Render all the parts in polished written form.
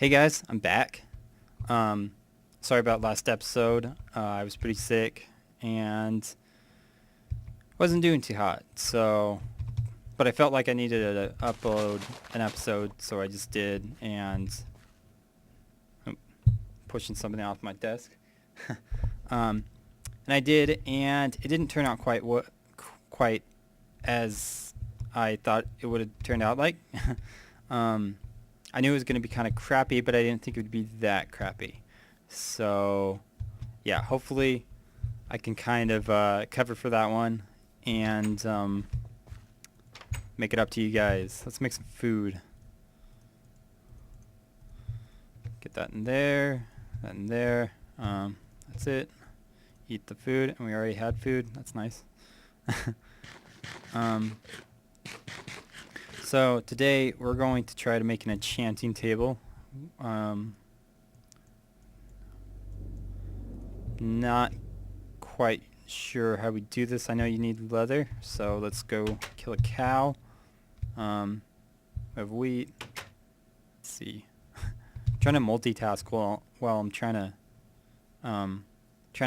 Hey guys, I'm back. Um, Sorry about last episode. I was pretty sick and wasn't doing too hot. But I felt like I needed to upload an episode, so I just did. And I'm pushing something off my desk. um, and I did, and it didn't turn out quite as I thought it would have turned out like. um, I knew it was going to be kind of crappy, but I didn't think it would be that crappy. So, yeah, hopefully I can kind of cover for that one and make it up to you guys. Let's make some food. Get that in there, that in there. That's it. Eat the food, and we already had food. That's nice. um, so today we're going to try to make an enchanting table. Not quite sure how we do this. I know you need leather, so let's go kill a cow. We have wheat. Let's see. I'm trying to multitask while I'm trying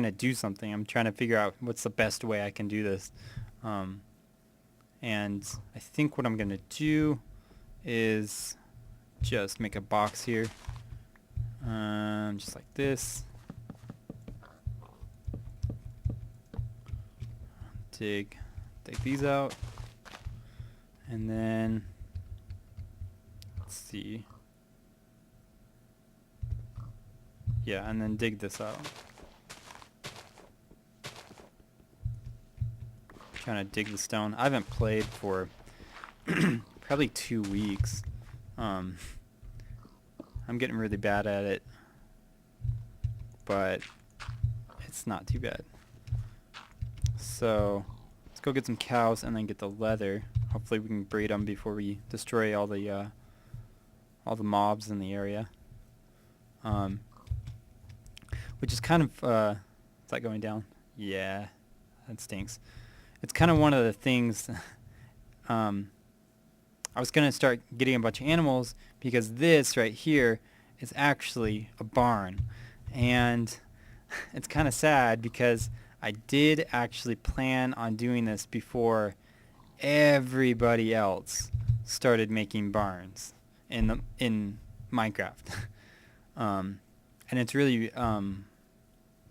to do something. I'm trying to figure out what's the best way I can do this. And I think what I'm gonna do is just make a box here, just like this. Dig these out, and then let's see. Yeah, and then dig this out. Trying to dig the stone. I haven't played for probably 2 weeks. I'm getting really bad at it, but it's not too bad. So let's go get some cows and then get the leather. Hopefully we can breed them before we destroy all the mobs in the area. Which is kind of is that going down? Yeah, that stinks. It's kind of one of the things. I was gonna start getting a bunch of animals because this right here is actually a barn, and it's kind of sad because I did actually plan on doing this before everybody else started making barns in Minecraft. And it's really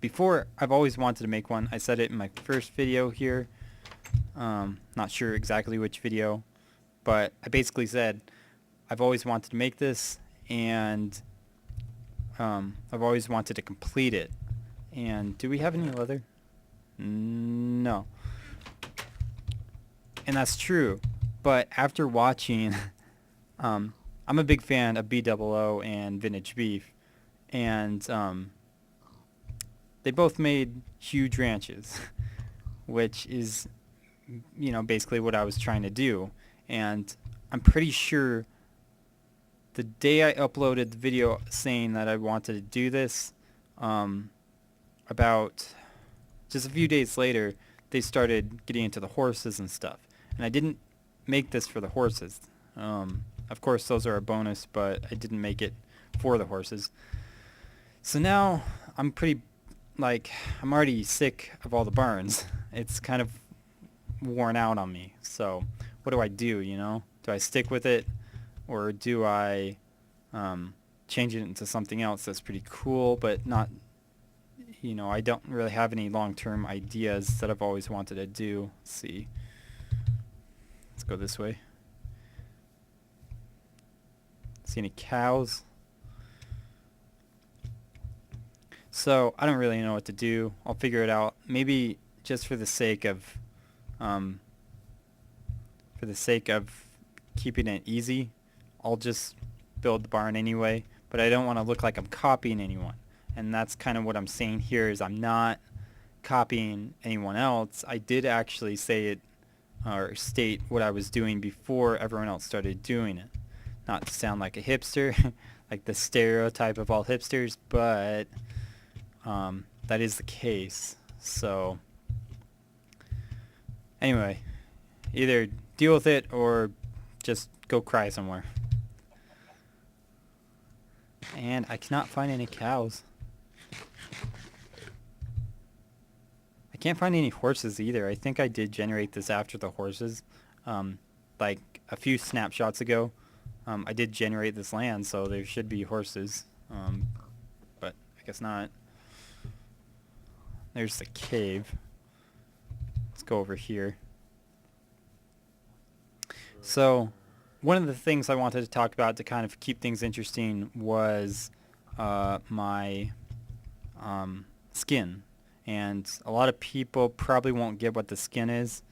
before I've always wanted to make one. I said it in my first video here. Not sure exactly which video, but I basically said I've always wanted to make this, and I've always wanted to complete it. And do we have any leather? No. And that's true, but after watching, I'm a big fan of B00 and Vintage Beef, and they both made huge ranches, which is, basically what I was trying to do. And I'm pretty sure the day I uploaded the video saying that I wanted to do this, about just a few days later, they started getting into the horses and stuff. And I didn't make this for the horses. Of course, those are a bonus, but I didn't make it for the horses. So now I'm I'm already sick of all the barns. It's kind of worn out on me. So what do? Do I stick with it, or do I change it into something else that's pretty cool, but not, I don't really have any long-term ideas that I've always wanted to do. Let's see. Let's go this way. See any cows? So I don't really know what to do. I'll figure it out. Maybe just for the sake of keeping it easy, I'll just build the barn anyway. But I don't want to look like I'm copying anyone. And that's kind of what I'm saying here, is I'm not copying anyone else. I did actually say it, or state what I was doing before everyone else started doing it. Not to sound like a hipster, like the stereotype of all hipsters, but that is the case. So anyway, either deal with it or just go cry somewhere. And I cannot find any cows. I can't find any horses either. I think I did generate this after the horses. Like a few snapshots ago, I did generate this land, so there should be horses. But I guess not. There's the cave. Let's go over here. So, one of the things I wanted to talk about to kind of keep things interesting was my skin. And a lot of people probably won't get what the skin is.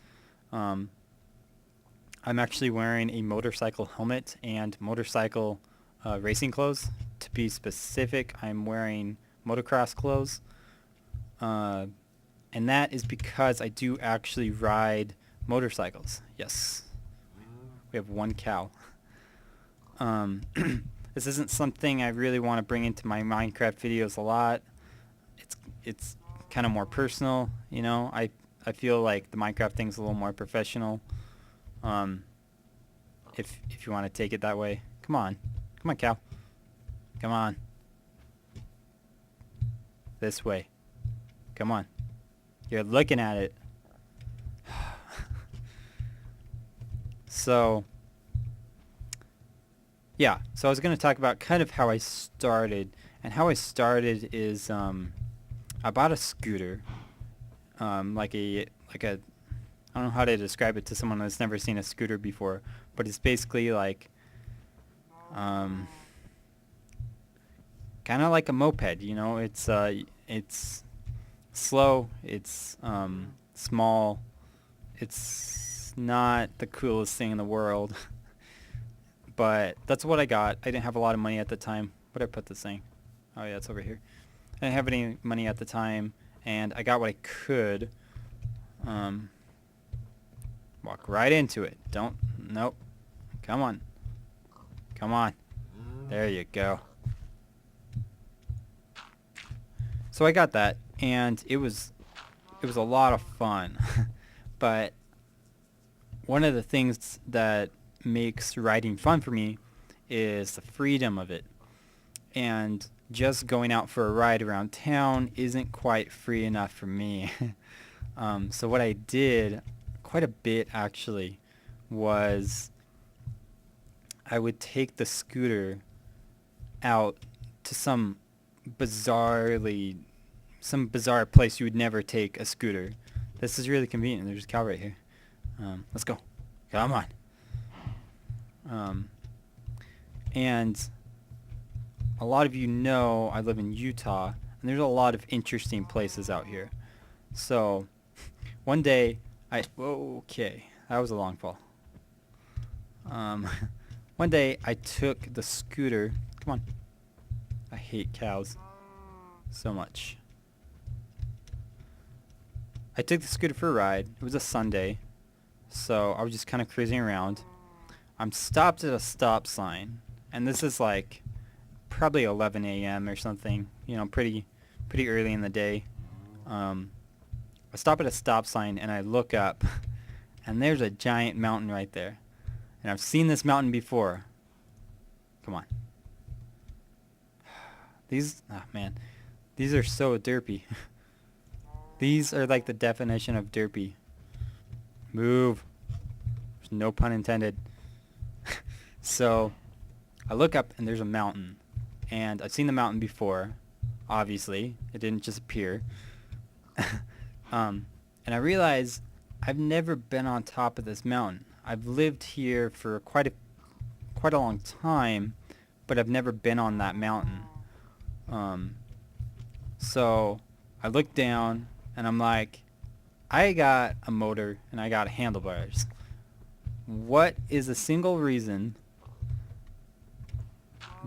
I'm actually wearing a motorcycle helmet and motorcycle racing clothes. To be specific, I'm wearing motocross clothes. And that is because I do actually ride motorcycles. Yes. We have one cow. This isn't something I really want to bring into my Minecraft videos a lot. It's kind of more personal, you know. I feel like the Minecraft thing's a little more professional. If you want to take it that way. Come on, cow. Come on. This way. Come on. You're looking at it. So, yeah. So I was going to talk about kind of how I started. And how I started is I bought a scooter. Like a I don't know how to describe it to someone that's never seen a scooter before, but it's basically like kind of like a moped, you know. It's slow, it's small, it's not the coolest thing in the world, but that's what I got. I didn't have a lot of money at the time. Where'd I put this thing? Oh yeah, it's over here. I didn't have any money at the time, and I got what I could. Walk right into it. Nope. Come on. Come on. There you go. So I got that, and it was a lot of fun. But one of the things that makes riding fun for me is the freedom of it. And just going out for a ride around town isn't quite free enough for me. So what I did, quite a bit actually, was I would take the scooter out to some bizarre place you would never take a scooter. This is really convenient. There's a cow right here. Let's go. Come on. And a lot of you know I live in Utah, and there's a lot of interesting places out here. So one day okay, that was a long fall. One day I took the scooter. Come on. I hate cows so much. I took the scooter for a ride. It was a Sunday, so I was just kind of cruising around. I'm stopped at a stop sign, and this is like probably 11 a.m. or something, you know, pretty early in the day. I stop at a stop sign and I look up, and there's a giant mountain right there. And I've seen this mountain before. Come on. These are so derpy. These are like the definition of derpy. Move. There's no pun intended. So I look up and there's a mountain. And I've seen the mountain before, obviously. It didn't just appear. And I realize I've never been on top of this mountain. I've lived here for quite a long time, but I've never been on that mountain. So I look down and I'm like, I got a motor and I got handlebars. What is a single reason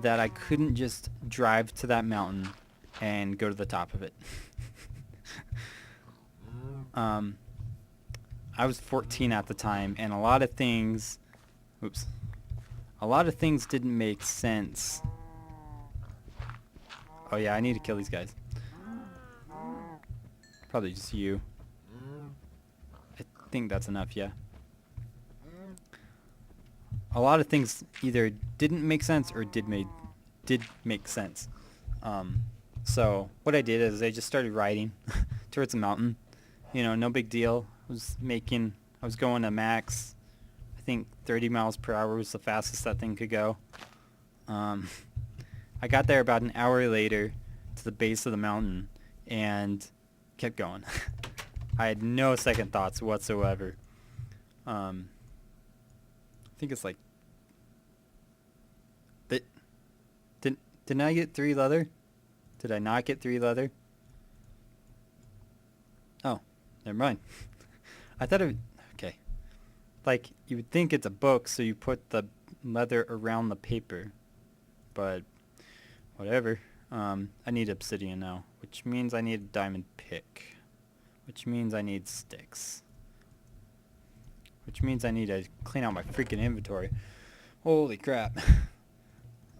that I couldn't just drive to that mountain and go to the top of it? I was 14 at the time, and a lot of things didn't make sense. Oh yeah, I need to kill these guys. Probably just you. I think that's enough, yeah. A lot of things either didn't make sense or did make did make sense. So what I did is I just started riding towards the mountain. No big deal. I was going to max. I think 30 miles per hour was the fastest that thing could go. Um, I got there about an hour later to the base of the mountain and kept going. I had no second thoughts whatsoever. I think it's like, Did, didn't I get 3 leather? Did I not get 3 leather? Oh, never mind. I thought okay. Like, you would think it's a book, so you put the leather around the paper. But, whatever. I need obsidian now, which means I need a diamond pick. Which means I need sticks. Which means I need to clean out my freaking inventory. Holy crap.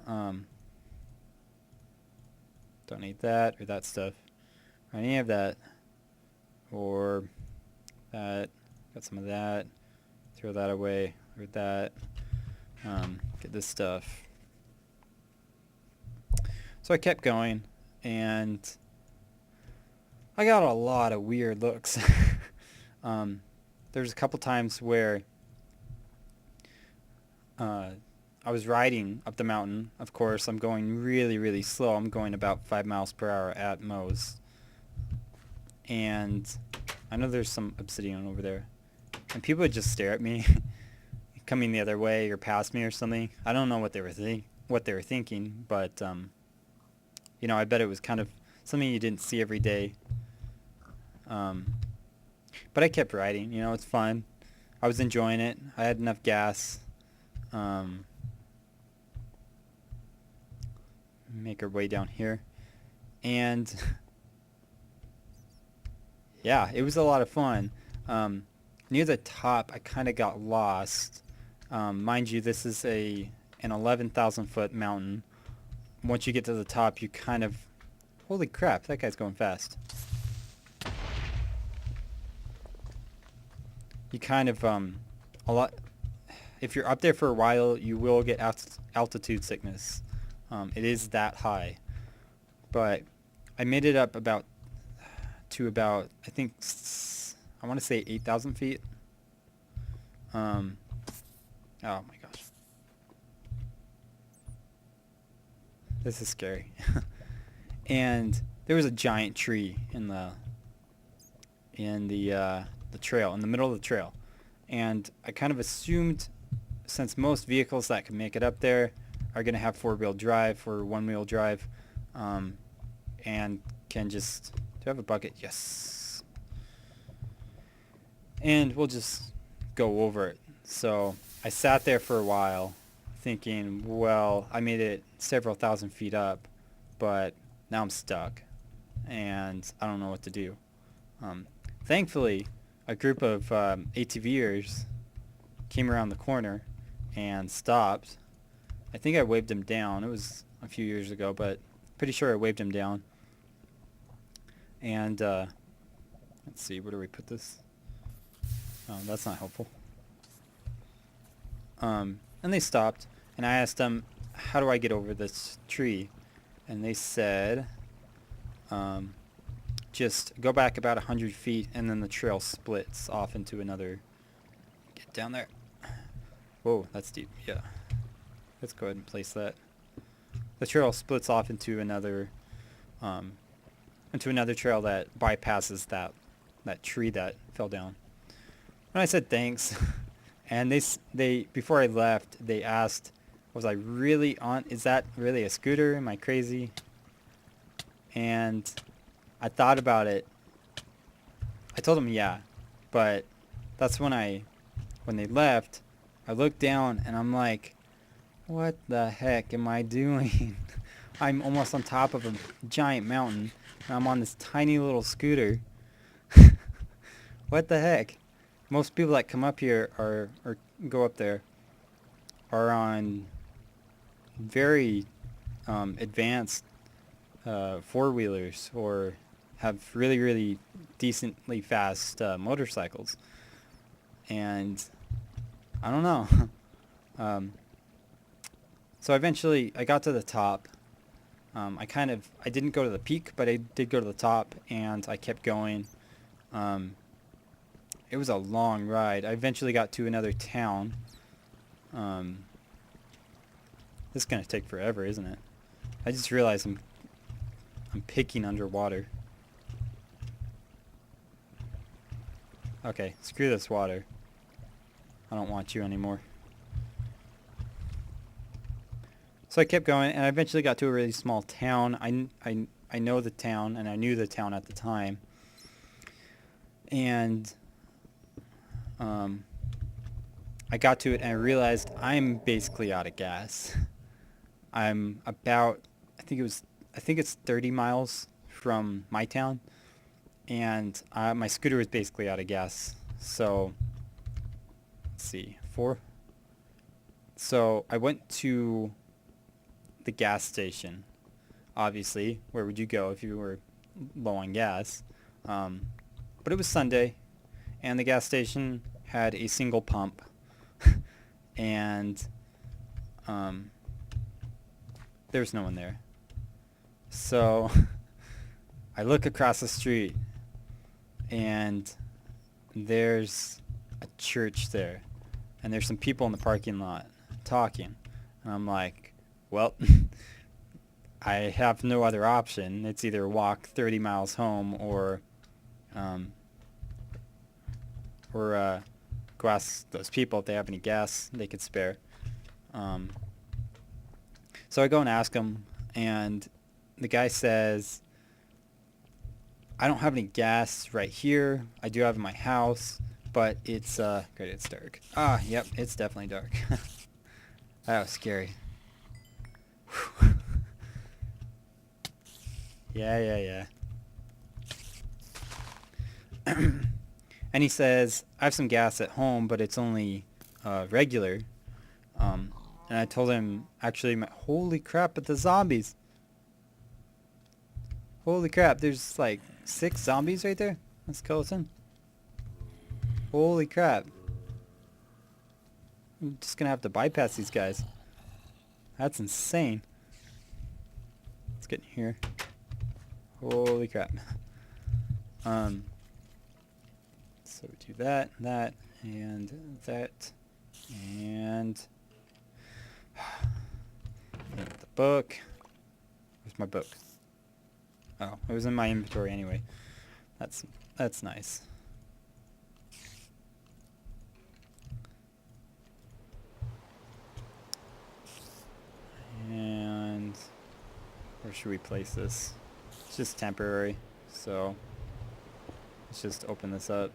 Don't need that or that stuff. Or any of that. Or that. Got some of that. Throw that away. Or that. Get this stuff. So I kept going, and I got a lot of weird looks. There's a couple times where I was riding up the mountain. Of course, I'm going really, really slow. I'm going about 5 miles per hour at most. And I know there's some obsidian over there. And people would just stare at me, coming the other way or past me or something. I don't know what they were thinking, but I bet it was kind of something you didn't see every day. But I kept riding. It's fun. I was enjoying it. I had enough gas. Make our way down here. And yeah, it was a lot of fun. Near the top, I kind of got lost. Mind you, this is an 11,000 foot mountain. Once you get to the top, you kind of... Holy crap, that guy's going fast. You kind of, if you're up there for a while, you will get altitude sickness. It is that high. But I made it up to about, I think, I want to say 8,000 feet. Oh my gosh. This is scary. And there was a giant tree in the trail, in the middle of the trail. And I kind of assumed, since most vehicles that can make it up there are going to have 4-wheel drive or 1-wheel drive, and can just... Do I have a bucket? Yes. And we'll just go over it. So I sat there for a while thinking, well, I made it several thousand feet up, but now I'm stuck and I don't know what to do. Thankfully, a group of ATVers came around the corner and stopped. I think I waved them down. It was a few years ago, but pretty sure I waved them down. And let's see, where do we put this? Oh, that's not helpful. And they stopped, and I asked them, how do I get over this tree? And they said, just go back about 100 feet, and then the trail splits off into another... Get down there. Whoa, that's deep. Yeah. Let's go ahead and place that. The trail splits off into another trail that bypasses that tree that fell down. And I said thanks. And they before I left, they asked, was I really on... Is that really a scooter? Am I crazy? And I thought about it. I told them yeah, but that's when they left, I looked down and I'm like, what the heck am I doing? I'm almost on top of a giant mountain and I'm on this tiny little scooter. What the heck? Most people that come up here or go up there are on very advanced four-wheelers or have really, really decently fast motorcycles. And I don't know. So eventually I got to the top. I didn't go to the peak, but I did go to the top, and I kept going. It was a long ride. I eventually got to another town. This is gonna take forever, isn't it? I just realized I'm picking underwater. Okay, screw this water. I don't want you anymore. So I kept going, and I eventually got to a really small town. I know the town, and I knew the town at the time. And I got to it, and I realized I'm basically out of gas. I'm about, I think it's 30 miles from my town, and my scooter is basically out of gas. So, let's see, 4. So I went to the gas station. Obviously, where would you go if you were low on gas? But it was Sunday, and the gas station had a single pump, and there was no one there. So I look across the street, and there's a church there, and there's some people in the parking lot talking, and I'm like, well, I have no other option. It's either walk 30 miles home or go ask those people if they have any gas they could spare. So I go and ask them, and the guy says, I don't have any gas right here. I do have in my house, but it's great, it's dark. Ah, yep, it's definitely dark. That was scary. Yeah. And he says, I have some gas at home, but it's only regular. And I told him, actually, holy crap, but the zombies. Holy crap, there's like 6 zombies right there. That's skeleton. Holy crap. I'm just gonna have to bypass these guys. That's insane. Let's get in here. Holy crap. So we do that, and that, and the book. Where's my book? Oh, it was in my inventory anyway. That's nice. And where should we place this? It's just temporary, so let's just open this up.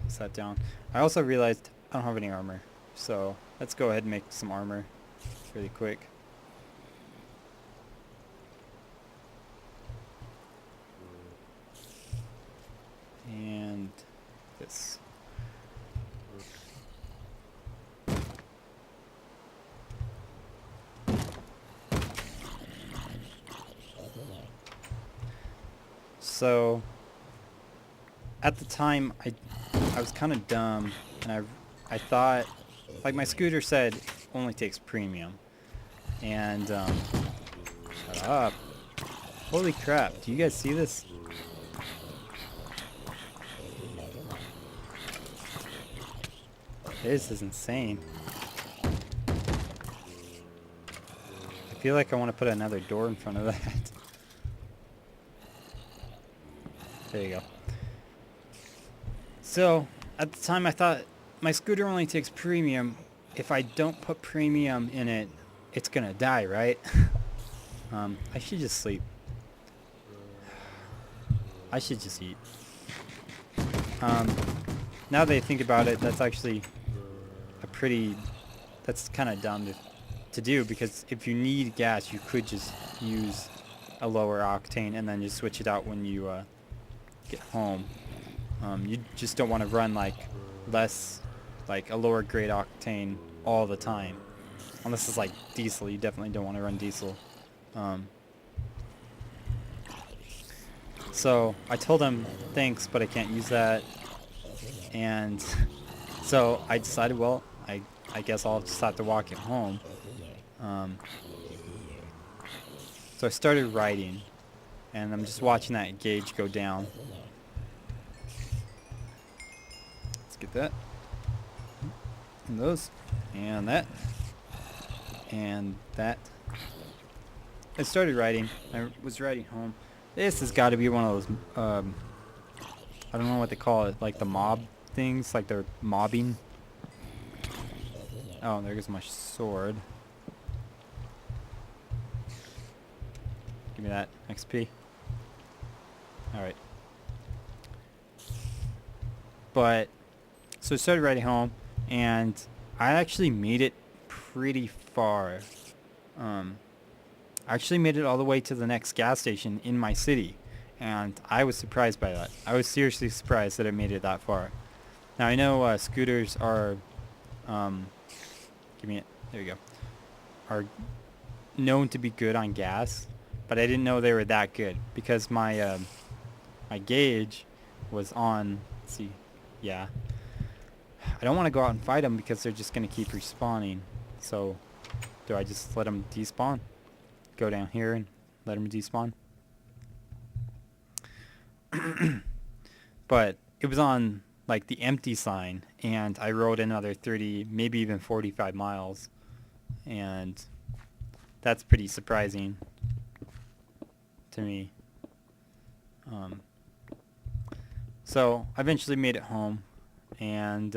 Place that down. I also realized I don't have any armor, so let's go ahead and make some armor really quick. And this. So at the time I was kind of dumb, and I thought, like my scooter said, only takes premium, and shut up. Holy crap, do you guys see this? This is insane. I feel like I want to put another door in front of that. There you go. So, at the time I thought my scooter only takes premium. If I don't put premium in it, it's gonna die, right? I should just sleep. I should just eat. Now that I think about it, that's actually that's kind of dumb to do, because if you need gas, you could just use a lower octane and then just switch it out when you get home. You just don't want to run like a lower grade octane all the time, unless it's like diesel. You definitely don't want to run diesel. So I told him thanks, but I can't use that, and so I decided, well, I I guess I'll just have to walk it home. Um, so I started riding, and I'm just watching that gauge go down. Let's get that. And those. And that. And that. I started riding. I was riding home. This has got to be one of those, I don't know what they call it, like the mob things, like they're mobbing. Oh, there goes my sword. Give me that XP. Alright. But, so I started riding home, and I actually made it pretty far. I actually made it all the way to the next gas station in my city, and I was surprised by that. I was seriously surprised that I made it that far. Now I know scooters are, give me it, there you go, are known to be good on gas, but I didn't know they were that good because my my gauge was on, let's see, yeah. I don't want to go out and fight them because they're just going to keep respawning. So, do I just let them despawn? Go down here and let them despawn? But it was on like the empty sign, and I rode another 30, maybe even 45 miles, and that's pretty surprising to me. So I eventually made it home, and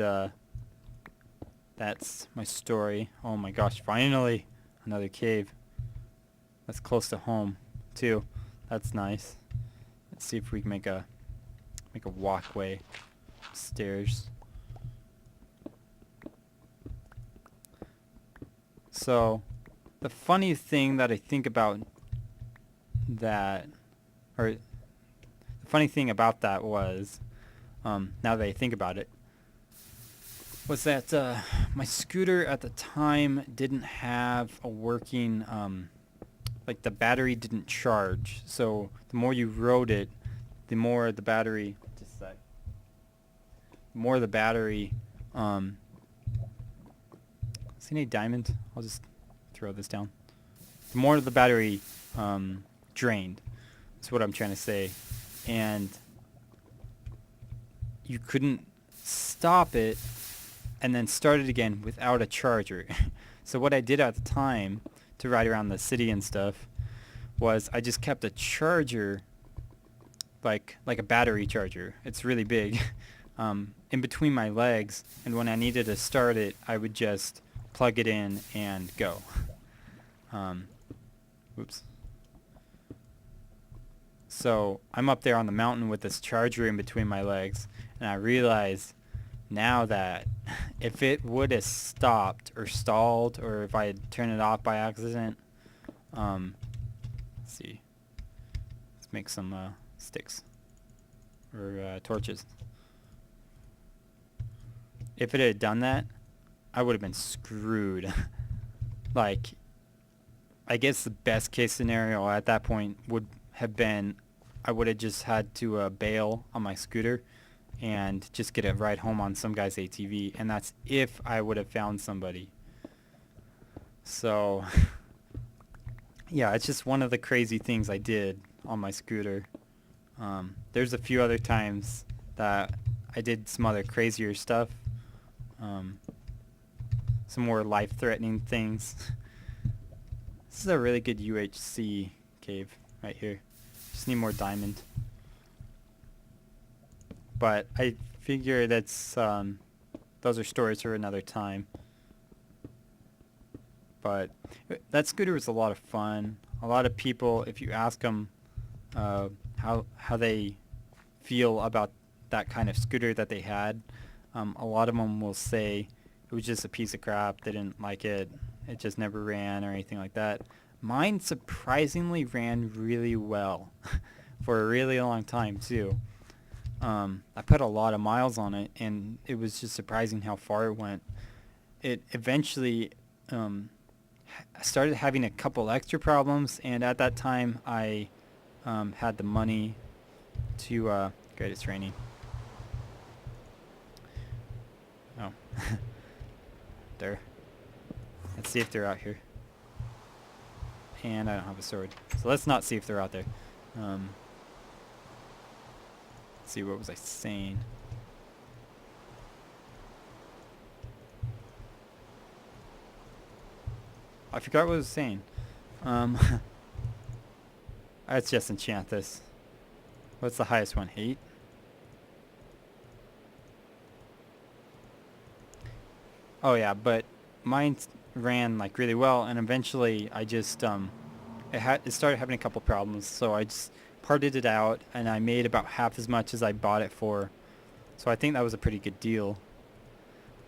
that's my story. Oh my gosh, finally another cave. That's close to home too. That's nice. Let's see if we can make a walkway stairs. So the funny thing that I think about that, or the funny thing about that was, now that I think about it, was that my scooter at the time didn't have a working, like the battery didn't charge. So the more you rode it, the more the battery, just a sec, the more the battery, see any diamond? I'll just throw this down. The more the battery drained. That's what I'm trying to say. And you couldn't stop it and then start it again without a charger. So what I did at the time to ride around the city and stuff was I just kept a charger, like a battery charger. It's really big, in between my legs, and when I needed to start it, I would just plug it in and go. Oops. So I'm up there on the mountain with this charger in between my legs, and I realized now that if it would have stopped or stalled, or if I had turned it off by accident, let's see, let's make some sticks or torches. If it had done that, I would have been screwed. Like, I guess the best case scenario at that point would have been I would have just had to bail on my scooter and just get a ride home on some guy's ATV, and that's if I would have found somebody. So yeah, it's just one of the crazy things I did on my scooter. There's a few other times that I did some other crazier stuff, some more life-threatening things. This is a really good UHC cave right here. Just need more diamond. But I figure that's those are stories for another time. But that scooter was a lot of fun. A lot of people, if you ask them how they feel about that kind of scooter that they had, a lot of them will say it was just a piece of crap. They didn't like it. It just never ran or anything like that. Mine surprisingly ran really well for a really long time too. I put a lot of miles on it, and it was just surprising how far it went. It eventually started having a couple extra problems, and at that time I had the money to great, it's raining. Oh. there. Let's see if they're out here. And I don't have a sword. So let's not see if they're out there. Let's see, what was I saying? I forgot what I was saying. Let's just enchant this. What's the highest one? 8? Oh yeah, but mine ran like really well, and eventually I just it started having a couple problems, so I just parted it out, and I made about half as much as I bought it for. So I think that was a pretty good deal.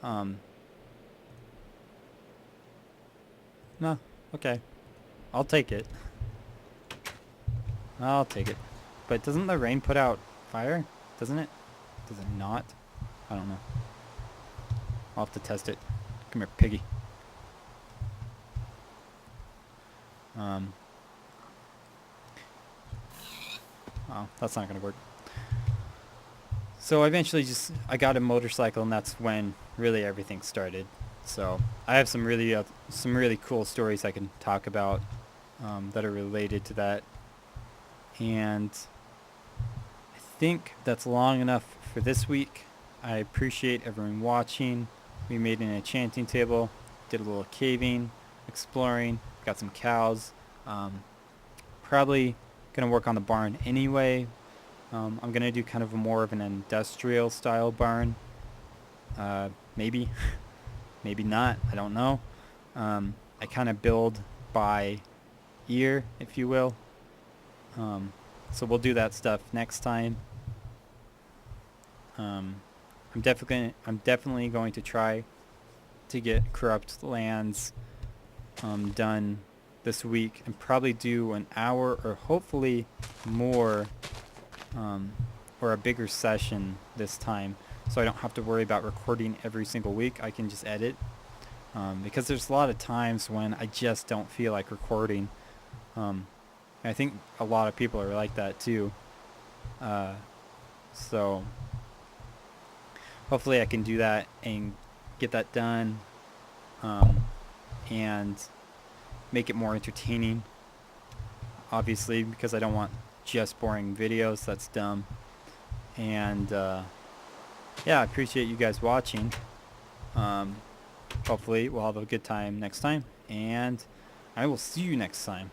No, okay, I'll take it. I'll take it. But doesn't the rain put out fire? Doesn't it? Does it not? I don't know. I'll have to test it. Come here, piggy. Oh, that's not gonna work. So eventually I got a motorcycle, and that's when really everything started. So I have some really cool stories I can talk about that are related to that. And I think that's long enough for this week. I appreciate everyone watching. We made an enchanting table, did a little caving, exploring, got some cows. Probably gonna work on the barn anyway. I'm gonna do kind of more of an industrial style barn. Maybe, maybe not. I don't know. I kind of build by ear, if you will. So we'll do that stuff next time. I'm definitely going to try to get Corrupt Lands done this week, and probably do an hour or hopefully more, or a bigger session this time, so I don't have to worry about recording every single week. I can just edit, because there's a lot of times when I just don't feel like recording. I think a lot of people are like that too. So hopefully I can do that and get that done, and make it more entertaining. Obviously, because I don't want just boring videos. That's dumb. And yeah, I appreciate you guys watching. Hopefully we'll have a good time next time, and I will see you next time.